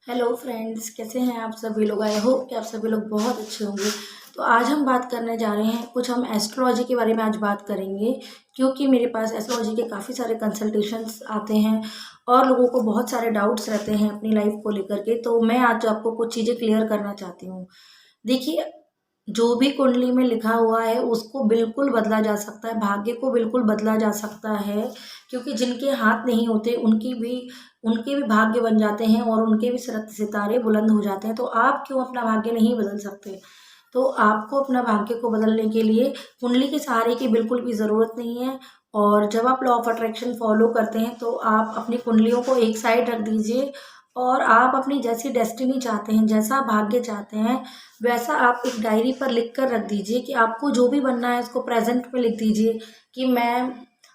Hello friends, कैसे हैं आप सभी लोग। आई होप कि आप सभी लोग बहुत अच्छे होंगे। तो आज हम बात करने जा रहे हैं कुछ हम एस्ट्रोलॉजी के बारे में आज बात करेंगे, क्योंकि मेरे पास एस्ट्रोलॉजी के काफ़ी सारे कंसल्टेशंस आते हैं और लोगों को बहुत सारे डाउट्स रहते हैं अपनी लाइफ को लेकर के। तो मैं आज आपको कुछ चीज़ें क्लियर करना चाहती हूँ। देखिए, जो भी कुंडली में लिखा हुआ है उसको बिल्कुल बदला जा सकता है, भाग्य को बिल्कुल बदला जा सकता है, क्योंकि जिनके हाथ नहीं होते उनके भी भाग्य बन जाते हैं और उनके भी सितारे बुलंद हो जाते हैं। तो आप क्यों अपना भाग्य नहीं बदल सकते। तो आपको अपना भाग्य को बदलने के लिए कुंडली के सहारे की बिल्कुल भी ज़रूरत नहीं है। और जब आप लॉ ऑफ अट्रैक्शन फॉलो करते हैं तो आप अपनी कुंडलियों को एक साइड रख दीजिए और आप अपनी जैसी डेस्टिनी चाहते हैं, जैसा भाग्य चाहते हैं, वैसा आप एक डायरी पर लिख कर रख दीजिए कि आपको जो भी बनना है उसको प्रेजेंट में लिख दीजिए कि मैं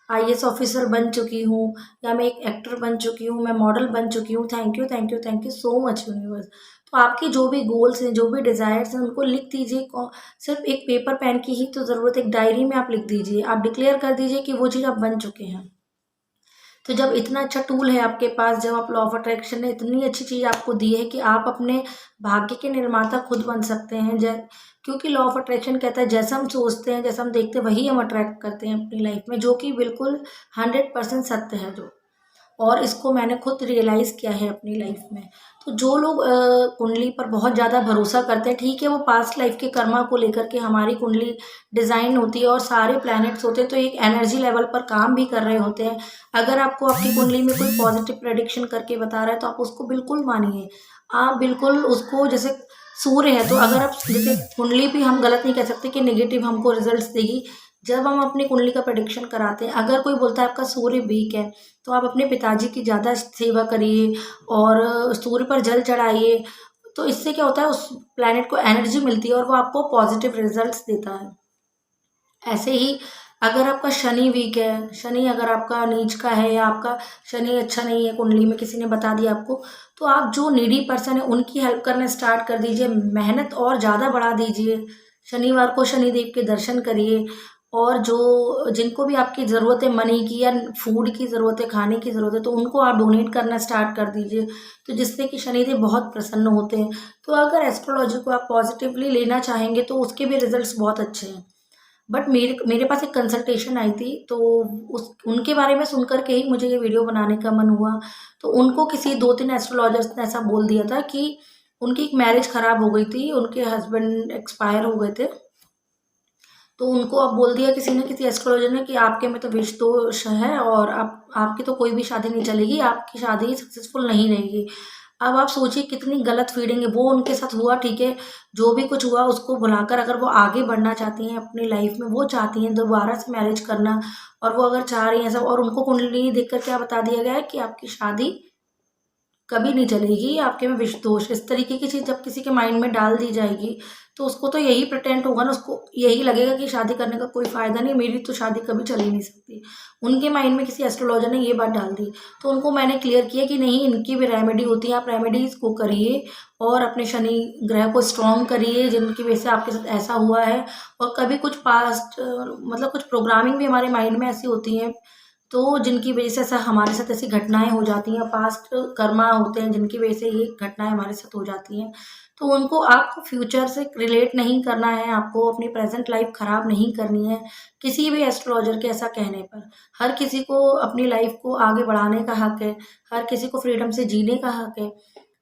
आईएएस ऑफिसर बन चुकी हूँ, या मैं एक एक्टर बन चुकी हूँ, मैं मॉडल बन चुकी हूँ। Thank you, thank you, thank you so much universe. तो आपके जो भी गोल्स हैं, जो भी डिज़ायर्स हैं, उनको लिख दीजिए। सिर्फ एक पेपर पेन की ही तो ज़रूरत है, एक डायरी में आप लिख दीजिए, आप डिक्लेयर कर दीजिए कि वो चीज़ आप बन चुके हैं। तो जब इतना अच्छा टूल है आपके पास, जब आप लॉ ऑफ अट्रैक्शन ने इतनी अच्छी चीज़ आपको दी है कि आप अपने भाग्य के निर्माता खुद बन सकते हैं। क्योंकि लॉ ऑफ अट्रैक्शन कहता है जैसा हम सोचते हैं, जैसा हम देखते हैं, वही हम अट्रैक्ट करते हैं अपनी लाइफ में, जो कि बिल्कुल 100% सत्य है। जो और इसको मैंने खुद रियलाइज़ किया है अपनी लाइफ में। तो जो लोग कुंडली पर बहुत ज़्यादा भरोसा करते हैं, ठीक है, वो पास्ट लाइफ के कर्मा को लेकर के हमारी कुंडली डिज़ाइन होती है और सारे प्लैनेट्स होते हैं, तो एक एनर्जी लेवल पर काम भी कर रहे होते हैं। अगर आपको आपकी कुंडली में कोई पॉजिटिव प्रेडिक्शन करके बता रहा है तो आप उसको बिल्कुल मानिए। आप बिल्कुल उसको, जैसे सूर्य है, तो अगर आप जैसे कुंडली भी हम गलत नहीं कह सकते कि नेगेटिव हमको रिजल्ट्स देगी। जब हम अपनी कुंडली का प्रेडिक्शन कराते हैं, अगर कोई बोलता है आपका सूर्य वीक है, तो आप अपने पिताजी की ज़्यादा सेवा करिए और सूर्य पर जल चढ़ाइए। तो इससे क्या होता है, उस प्लैनेट को एनर्जी मिलती है और वो आपको पॉजिटिव रिजल्ट्स देता है। ऐसे ही अगर आपका शनि वीक है, शनि अगर आपका नीच का है, या आपका शनि अच्छा नहीं है, कुंडली में किसी ने बता दिया आपको, तो आप जो नीडी पर्सन है उनकी हेल्प करना स्टार्ट कर दीजिए, मेहनत और ज़्यादा बढ़ा दीजिए। शनिवार को शनिदेव के दर्शन करिए। और जो जिनको भी आपकी ज़रूरत है, मनी की या फूड की ज़रूरत है, खाने की ज़रूरत है, तो उनको आप डोनेट करना स्टार्ट कर दीजिए। तो जिससे कि शनिदेव बहुत प्रसन्न होते हैं। तो अगर एस्ट्रोलॉजी को आप पॉजिटिवली लेना चाहेंगे तो उसके भी रिजल्ट्स बहुत अच्छे हैं। बट मेरे मेरे पास एक कंसल्टेशन आई थी, तो उस उनके बारे में सुनकर के ही मुझे ये वीडियो बनाने का मन हुआ। तो उनको किसी 2-3 एस्ट्रोलॉजर्स ने ऐसा बोल दिया था कि उनकी एक मैरिज खराब हो गई थी, उनके हस्बैंड एक्सपायर हो गए थे। तो उनको अब बोल दिया किसी ने, किसी एस्ट्रोलॉजर ने, कि आपके में तो विष दोष है और आप आपकी तो कोई भी शादी नहीं चलेगी, आपकी शादी सक्सेसफुल नहीं रहेगी। अब आप सोचिए कितनी गलत फीलिंग है। वो उनके साथ हुआ, ठीक है, जो भी कुछ हुआ उसको भुलाकर अगर वो आगे बढ़ना चाहती हैं अपनी लाइफ में, वो चाहती हैं दोबारा से मैरिज करना, और वो अगर चाह रही हैं सब, और उनको कुंडली देख कर क्या बता दिया गया है कि आपकी शादी कभी नहीं चलेगी, आपके में विष दोष, इस तरीके की चीज़ जब किसी के माइंड में डाल दी जाएगी, तो उसको तो यही प्रिटेंड होगा ना, उसको यही लगेगा कि शादी करने का कोई फ़ायदा नहीं, मेरी तो शादी कभी चल ही नहीं सकती। उनके माइंड में किसी एस्ट्रोलॉजर ने ये बात डाल दी। तो उनको मैंने क्लियर किया कि नहीं, इनकी भी रेमेडी होती है, आप रेमेडीज़ को करिए और अपने शनि ग्रह को स्ट्रॉन्ग करिए, जिनकी वजह से आपके साथ ऐसा हुआ है। और कभी कुछ पास्ट मतलब कुछ प्रोग्रामिंग भी हमारे माइंड में ऐसी होती हैं, तो जिनकी वजह से ऐसा हमारे साथ ऐसी घटनाएँ हो जाती हैं, पास्ट कर्मा होते हैं जिनकी वजह से ये घटनाएँ हमारे साथ हो जाती हैं। तो उनको आपको फ्यूचर से रिलेट नहीं करना है, आपको अपनी प्रेज़ेंट लाइफ़ ख़राब नहीं करनी है, किसी भी एस्ट्रोलॉजर के ऐसा कहने पर। हर किसी को अपनी लाइफ़ को आगे बढ़ाने का हक है, हर किसी को फ्रीडम से जीने का हक है।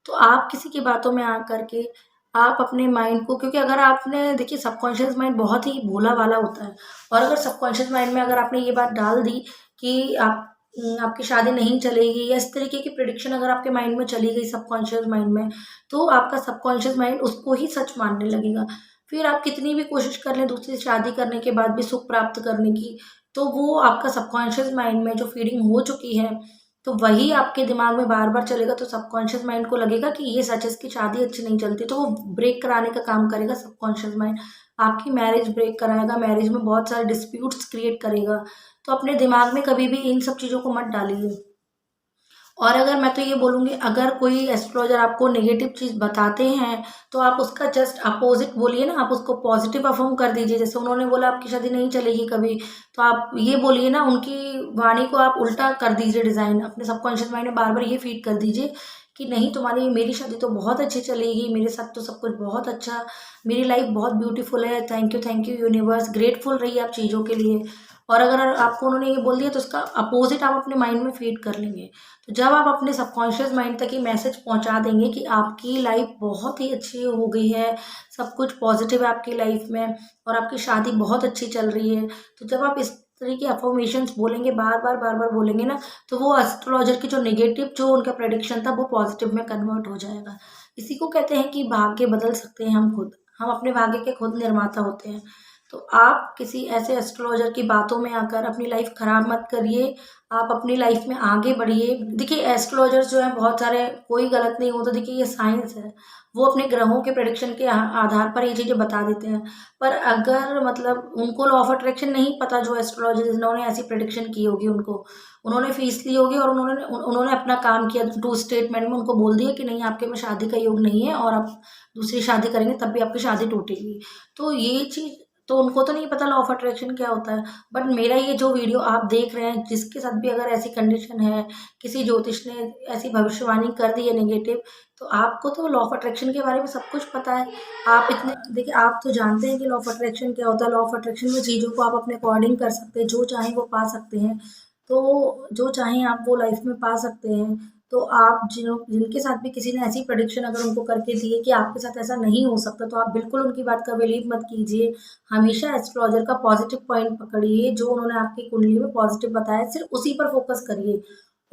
तो आप किसी की बातों में आकर के आप अपने माइंड को, क्योंकि अगर आपने, देखिए, सबकॉन्शियस माइंड बहुत ही भोला-भाला होता है, और अगर सबकॉन्शियस माइंड में अगर आपने ये बात डाल दी कि आपकी शादी नहीं चलेगी, या इस तरीके की प्रेडिक्शन अगर आपके माइंड में चली गई सबकॉन्शियस माइंड में, तो आपका सबकॉन्शियस माइंड उसको ही सच मानने लगेगा। फिर आप कितनी भी कोशिश कर लें दूसरी से शादी करने के बाद भी सुख प्राप्त करने की, तो वो आपका सबकॉन्शियस माइंड में जो फीडिंग हो चुकी है, तो वही आपके दिमाग में बार-बार चलेगा। तो सबकॉन्शियस माइंड को लगेगा कि ये सच है, इसकी शादी अच्छी नहीं चलती, तो वो ब्रेक कराने का काम करेगा सबकॉन्शियस माइंड। आपकी मैरिज ब्रेक कराएगा, मैरिज में बहुत सारे डिस्प्यूट्स क्रिएट करेगा। तो अपने दिमाग में कभी भी इन सब चीज़ों को मत डालिए। और अगर मैं तो ये बोलूँगी, अगर कोई एस्ट्रोलॉजर आपको नेगेटिव चीज़ बताते हैं, तो आप उसका जस्ट अपोज़िट बोलिए ना, आप उसको पॉज़िटिव अफ़र्म कर दीजिए। जैसे उन्होंने बोला आपकी शादी नहीं चलेगी कभी, तो आप ये बोलिए ना, उनकी वाणी को आप उल्टा कर दीजिए डिज़ाइन। अपने सबकॉन्शियस माइंड में बार-बार ये फ़ीड कर दीजिए कि नहीं तुम्हारी मेरी शादी तो बहुत अच्छी चलेगी, मेरे साथ तो सब कुछ बहुत अच्छा, मेरी लाइफ बहुत ब्यूटीफुल है, थैंक यू यूनिवर्स, ग्रेटफुल रहिए आप चीज़ों के लिए। और अगर आपको उन्होंने ये बोल दिया तो उसका अपोजिट आप अपने माइंड में फीड कर लेंगे। तो जब आप अपने सबकॉन्शियस माइंड तक ये मैसेज पहुंचा देंगे कि आपकी लाइफ बहुत ही अच्छी हो गई है, सब कुछ पॉजिटिव है आपकी लाइफ में और आपकी शादी बहुत अच्छी चल रही है, तो जब आप इस तरह की अफर्मेशंस बोलेंगे, बार बार बोलेंगे ना, तो वो एस्ट्रोलॉजर की जो नेगेटिव जो उनका प्रेडिक्शन था वो पॉजिटिव में कन्वर्ट हो जाएगा। इसी को कहते हैं कि भाग्य बदल सकते हैं हम खुद, हम अपने भाग्य के खुद निर्माता होते हैं। तो आप किसी ऐसे एस्ट्रोलॉजर की बातों में आकर अपनी लाइफ खराब मत करिए, आप अपनी लाइफ में आगे बढ़िए। देखिए एस्ट्रोलॉजर्स जो हैं बहुत सारे, कोई गलत नहीं होता, देखिए ये साइंस है, वो अपने ग्रहों के प्रेडिक्शन के आधार पर ये चीज़ें बता देते हैं। पर अगर मतलब उनको लॉ ऑफ अट्रैक्शन नहीं पता, जो एस्ट्रोलॉजर जिन्होंने ऐसी प्रेडिक्शन की होगी, उनको उन्होंने फीस ली होगी और उन्होंने अपना काम किया, टू स्टेटमेंट में उनको बोल दिया कि नहीं आपके में शादी का योग नहीं है और आप दूसरी शादी करेंगे तब भी आपकी शादी टूटेगी। तो ये चीज़, तो उनको तो नहीं पता लॉ ऑफ अट्रैक्शन क्या होता है। बट मेरा ये जो वीडियो आप देख रहे हैं, जिसके साथ भी अगर ऐसी कंडीशन है, किसी ज्योतिष ने ऐसी भविष्यवाणी कर दी है नेगेटिव, तो आपको तो लॉ ऑफ अट्रैक्शन के बारे में सब कुछ पता है। आप इतने देखिए, आप तो जानते हैं कि लॉ ऑफ अट्रैक्शन क्या होता है। लॉ ऑफ अट्रैक्शन में चीज़ों को आप अपने अकॉर्डिंग कर सकते हैं, जो चाहें वो पा सकते हैं। तो जो चाहें आप वो लाइफ में पा सकते हैं। तो आप जिनके साथ भी किसी ने ऐसी प्रेडिक्शन अगर उनको करके दी है कि आपके साथ ऐसा नहीं हो सकता, तो आप बिल्कुल उनकी बात का बिलीव मत कीजिए। हमेशा एस्ट्रोलॉजर का पॉजिटिव पॉइंट पकड़िए, जो उन्होंने आपकी कुंडली में पॉजिटिव बताया सिर्फ उसी पर फोकस करिए।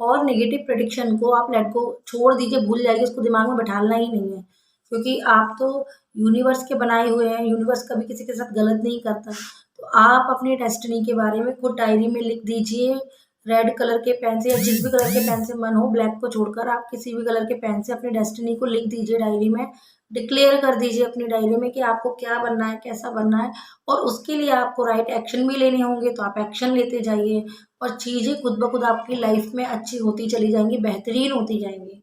और नेगेटिव प्रेडिक्शन को आप लेट गो, छोड़ दीजिए, भूल जाइए, उसको दिमाग में बैठाना ही नहीं है। क्योंकि आप तो यूनिवर्स के बनाए हुए हैं, यूनिवर्स कभी किसी के साथ गलत नहीं करता। तो आप अपनी डेस्टिनी के बारे में खुद डायरी में लिख दीजिए, रेड कलर के पेन से या जिस भी कलर के पेन से मन हो, ब्लैक को छोड़कर आप किसी भी कलर के पेन से अपनी डेस्टिनी को लिख दीजिए डायरी में। डिक्लेयर कर दीजिए अपनी डायरी में कि आपको क्या बनना है, कैसा बनना है, और उसके लिए आपको राइट एक्शन भी लेने होंगे, तो आप एक्शन लेते जाइए और चीज़ें खुद ब खुद आपकी लाइफ में अच्छी होती चली जाएंगी, बेहतरीन होती जाएंगी।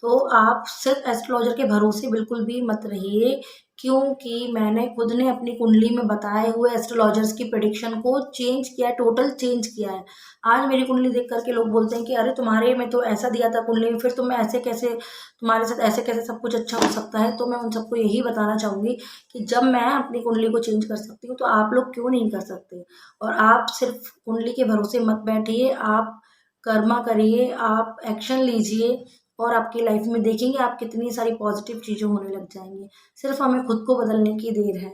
तो आप सिर्फ एस्ट्रोलॉजर के भरोसे बिल्कुल भी मत रहिए, क्योंकि मैंने खुद ने अपनी कुंडली में बताए हुए एस्ट्रोलॉजर्स की प्रेडिक्शन को चेंज किया है, टोटल चेंज किया है। आज मेरी कुंडली देख करके लोग बोलते हैं कि अरे तुम्हारे में तो ऐसा दिया था कुंडली में, फिर तुम्हें ऐसे कैसे, तुम्हारे साथ ऐसे कैसे सब कुछ अच्छा हो सकता है। तो मैं उन सबको यही बताना चाहूँगी कि जब मैं अपनी कुंडली को चेंज कर सकती हूँ, तो आप लोग क्यों नहीं कर सकते। और आप सिर्फ कुंडली के भरोसे मत बैठिए, आप कर्मा करिए, आप एक्शन लीजिए, और आपकी लाइफ में देखेंगे आप कितनी सारी पॉजिटिव चीज़ें होने लग जाएंगी। सिर्फ हमें खुद को बदलने की देर है,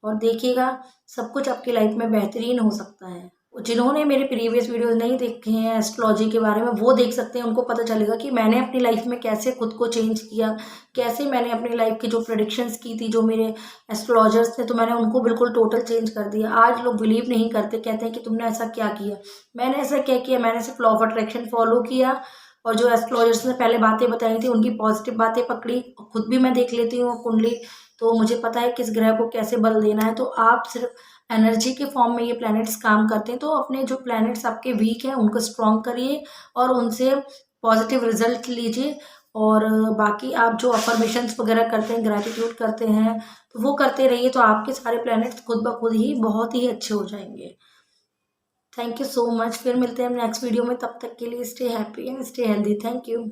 और देखिएगा सब कुछ आपकी लाइफ में बेहतरीन हो सकता है। जिन्होंने मेरे प्रीवियस वीडियोस नहीं देखे हैं एस्ट्रोलॉजी के बारे में, वो देख सकते हैं, उनको पता चलेगा कि मैंने अपनी लाइफ में कैसे खुद को चेंज किया, कैसे मैंने अपनी लाइफ की जो प्रेडिक्शंस की थी, जो मेरे एस्ट्रोलॉजर्स थे, तो मैंने उनको बिल्कुल टोटल चेंज कर दिया। आज लोग बिलीव नहीं करते, कहते हैं कि तुमने ऐसा क्या किया। मैंने ऐसा क्या किया, मैंने सिर्फ लॉ ऑफ अट्रैक्शन फॉलो किया, और जो एस्ट्रोलॉजर्स ने पहले बातें बताई थी उनकी पॉजिटिव बातें पकड़ी। खुद भी मैं देख लेती हूँ कुंडली, तो मुझे पता है किस ग्रह को कैसे बल देना है। तो आप सिर्फ एनर्जी के फॉर्म में ये प्लैनेट्स काम करते हैं, तो अपने जो प्लैनेट्स आपके वीक हैं उनको स्ट्रॉन्ग करिए और उनसे पॉजिटिव रिजल्ट लीजिए। और बाकी आप जो अफर्मेशंस वगैरह करते हैं, ग्रैटिट्यूड करते हैं, तो वो करते रहिए, तो आपके सारे प्लैनेट्स खुद ब खुद ही बहुत ही अच्छे हो जाएंगे। Thank you so much. फिर मिलते हैं नेक्स्ट वीडियो में, तब तक के लिए stay happy and stay healthy. Thank you.